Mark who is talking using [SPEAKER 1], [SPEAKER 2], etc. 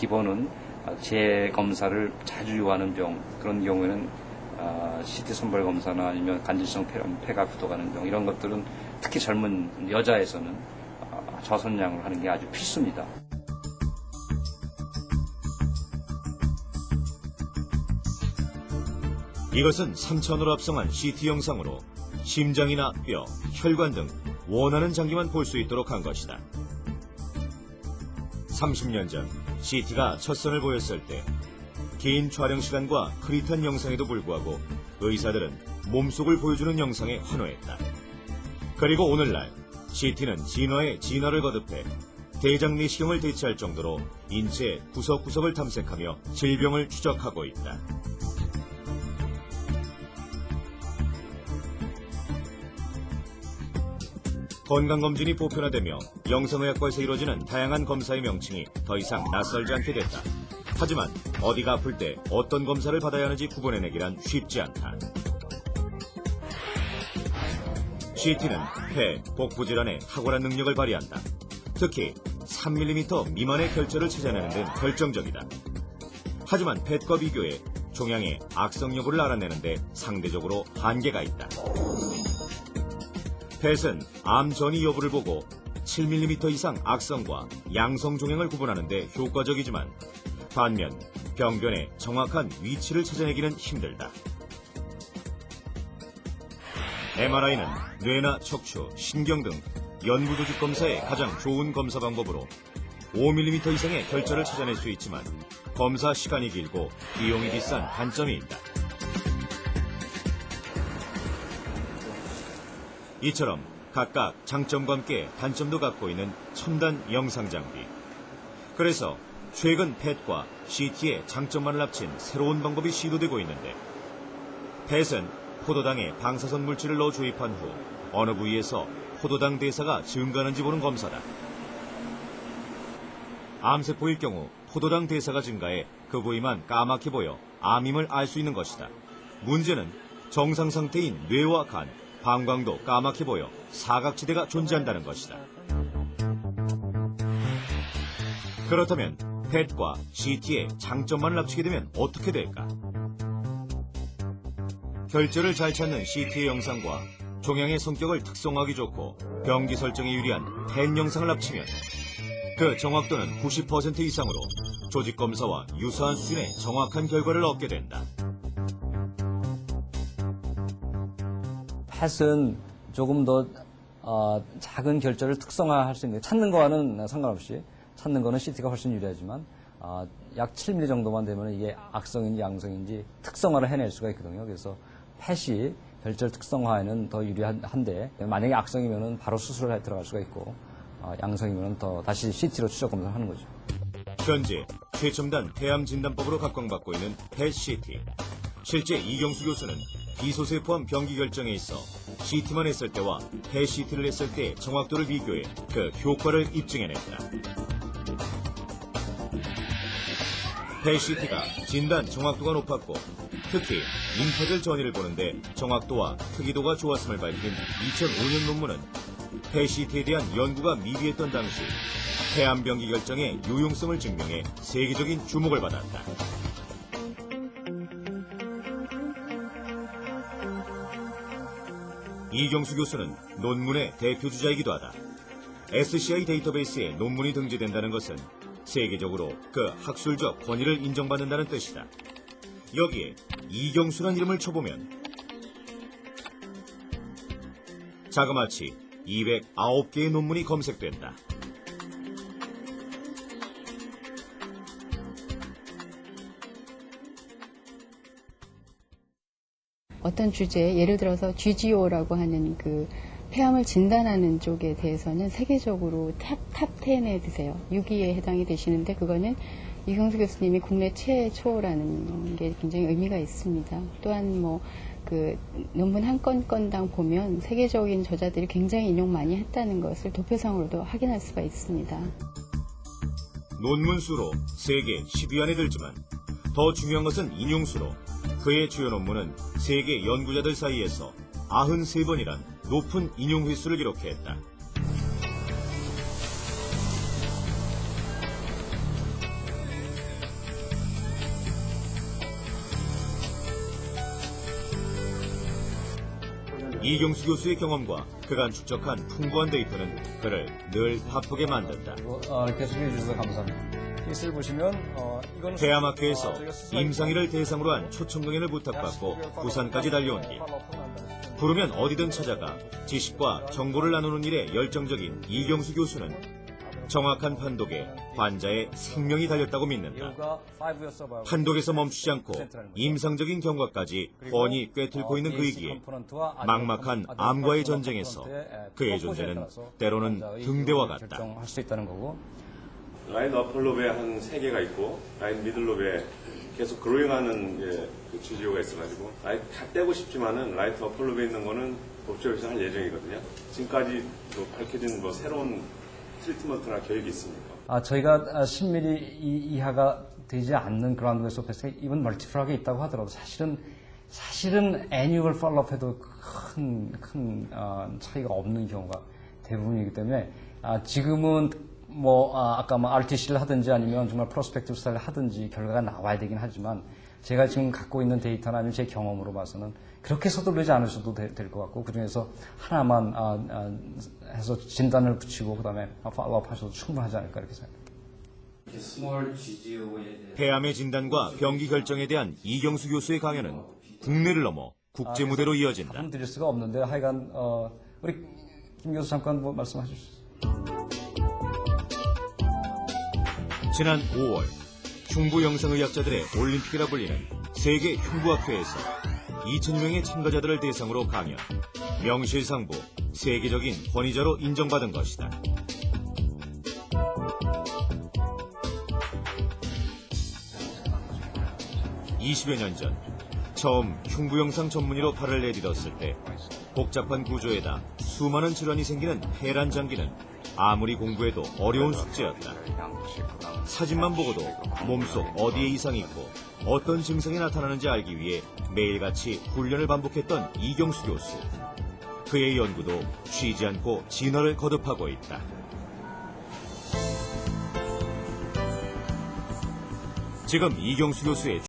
[SPEAKER 1] 기본은 재검사를 자주 요하는 병, 그런 경우에는 CT 선별 검사나 아니면 간질성 폐가 굳어가는 병, 이런 것들은 특히 젊은 여자에서는 저선량을 하는 게 아주 필수입니다.
[SPEAKER 2] 이것은 3차원으로 합성한 CT 영상으로 심장이나 뼈, 혈관 등 원하는 장기만 볼 수 있도록 한 것이다. 30년 전 CT가 첫 선을 보였을 때 긴 촬영 시간과 흐릿한 영상에도 불구하고 의사들은 몸속을 보여주는 영상에 환호했다. 그리고 오늘날 CT는 진화에 진화를 거듭해 대장 내시경을 대체할 정도로 인체 구석구석을 탐색하며 질병을 추적하고 있다. 건강검진이 보편화되며 영상의학과에서 이루어지는 다양한 검사의 명칭이 더 이상 낯설지 않게 됐다. 하지만 어디가 아플 때 어떤 검사를 받아야 하는지 구분해내기란 쉽지 않다. CT는 폐, 복부 질환에 탁월한 능력을 발휘한다. 특히 3mm 미만의 결절을 찾아내는 데 결정적이다. 하지만 펫과 비교해 종양의 악성 여부를 알아내는 데 상대적으로 한계가 있다. 펫은 암 전이 여부를 보고 7mm 이상 악성과 양성 종양을 구분하는 데 효과적이지만 반면 병변의 정확한 위치를 찾아내기는 힘들다. MRI는 뇌나 척추, 신경 등 연구 조직 검사의 가장 좋은 검사 방법으로 5mm 이상의 결절을 찾아낼 수 있지만 검사 시간이 길고 비용이 비싼 단점이 있다. 이처럼 각각 장점과 함께 단점도 갖고 있는 첨단 영상 장비. 그래서 최근 펫과 CT의 장점만을 합친 새로운 방법이 시도되고 있는데, 펫은 포도당에 방사선 물질을 넣어 주입한 후 어느 부위에서 포도당 대사가 증가하는지 보는 검사다. 암세포일 경우 포도당 대사가 증가해 그 부위만 까맣게 보여 암임을 알 수 있는 것이다. 문제는 정상 상태인 뇌와 간, 방광도 까맣게 보여 사각지대가 존재한다는 것이다. 그렇다면 펫과 CT의 장점만을 합치게 되면 어떻게 될까? 결절을 잘 찾는 CT의 영상과 종양의 성격을 특성화하기 좋고 병기 설정에 유리한 펫 영상을 합치면 그 정확도는 90% 이상으로 조직 검사와 유사한 수준의 정확한 결과를 얻게 된다.
[SPEAKER 3] 펫은 조금 더 작은 결절을 특성화할 수 있는, 찾는 거와는 상관없이 찾는 거는 CT가 훨씬 유리하지만 약 7mm 정도만 되면 이게 악성인지 양성인지 특성화를 해낼 수가 있거든요. 그래서 펫이 결절 특성화에는 더 유리한데 만약에 악성이면은 바로 수술을 해 들어갈 수가 있고 양성이면은 더 다시 CT로 추적 검사를 하는 거죠.
[SPEAKER 2] 현재 최첨단 폐암 진단법으로 각광받고 있는 펫 CT. 실제 이경수 교수는 비소세 포함 병기 결정에 있어 CT만 했을 때와 펫 CT를 했을 때의 정확도를 비교해 그 효과를 입증해냈다. 펫 CT가 진단 정확도가 높았고 특히 잉태들 전이를 보는데 정확도와 크기도가 좋았음을 밝힌 2005년 논문은 펫 CT에 대한 연구가 미비했던 당시 폐암 병기 결정의 유용성을 증명해 세계적인 주목을 받았다. 이경수 교수는 논문의 대표주자이기도 하다. SCI 데이터베이스에 논문이 등재된다는 것은 세계적으로 그 학술적 권위를 인정받는다는 뜻이다. 여기에 이경수란 이름을 쳐보면 자그마치 209개의 논문이 검색된다.
[SPEAKER 4] 어떤 주제, 예를 들어서 GGO라고 하는 그 폐암을 진단하는 쪽에 대해서는 세계적으로 탑 10에 드세요. 6위에 해당이 되시는데 그거는 이경수 교수님이 국내 최초라는 게 굉장히 의미가 있습니다. 또한 그 논문 한 건당 보면 세계적인 저자들이 굉장히 인용 많이 했다는 것을 도표상으로도 확인할 수가 있습니다.
[SPEAKER 2] 논문 수로 세계 10위 안에 들지만 더 중요한 것은 인용수로 그의 주요 논문은 세계 연구자들 사이에서 93번이란 높은 인용 횟수를 기록했다. 이경수 교수의 경험과 그간 축적한 풍부한 데이터는 그를 늘 바쁘게 만든다.
[SPEAKER 3] 계속해 주셔서 감사합니다. 케이스를 보시면 이건
[SPEAKER 2] 대암학회에서 임상일을 대상으로 한 초청 강연을 부탁받고 부산까지 달려온 뒤 부르면 어디든 찾아가 지식과 정보를 나누는 일에 열정적인 이경수 교수는 정확한 판독에 환자의 생명이 달렸다고 믿는다. 판독에서 멈추지 않고 임상적인 경과까지 뻔히 꿰뚫고 있는 그이기에 막막한 암과의 전쟁에서 그의 존재는 때로는 등대와 같다.
[SPEAKER 3] 할 수 있다는 거고.
[SPEAKER 5] 라인 어플 롭에 한 3개가 있고 라인 미들 롭에 계속 그로잉하는 그 GGO가 있어가지고 라인 다 떼고 싶지만은 라이트 어플 롭에 있는 거는 법조에서 할 예정이거든요. 지금까지 밝혀진 새로운 트리트먼트나 계획이 있습니까?
[SPEAKER 3] 저희가 10mm 이하가 되지 않는 그라운드 소페스에 이번 멀티플하게 있다고 하더라도 사실은 애뉴얼 팔로우업에도 큰 차이가 없는 경우가 대부분이기 때문에 지금은 아까 RTC를 하든지 아니면 정말 프로스펙티브 스타일을 하든지 결과가 나와야 되긴 하지만 제가 지금 갖고 있는 데이터나 아니면 제 경험으로 봐서는 그렇게 서두르지 않으셔도 될 것 같고 그중에서 하나만 해서 진단을 붙이고 그다음에 팔로우업 하셔도 충분하지 않을까 이렇게 생각합니다.
[SPEAKER 2] 폐암의 진단과 병기 결정에 대한 이경수 교수의 강연은 국내를 넘어 국제 무대로 이어진다.
[SPEAKER 3] 답은 드릴 수가 없는데 하여간 우리 김 교수 잠깐 말씀하십시오.
[SPEAKER 2] 지난 5월 흉부 영상의학자들의 올림픽이라 불리는 세계 흉부학회에서 2,000명의 참가자들을 대상으로 강연, 명실상부 세계적인 권위자로 인정받은 것이다. 20여 년 전 처음 흉부 영상 전문의로 팔을 내딛었을 때 복잡한 구조에다 수많은 질환이 생기는 폐란 장기는 아무리 공부해도 어려운 숙제였다. 사진만 보고도 몸속 어디에 이상이 있고 어떤 증상이 나타나는지 알기 위해 매일같이 훈련을 반복했던 이경수 교수. 그의 연구도 쉬지 않고 진화를 거듭하고 있다. 지금 이경수 교수의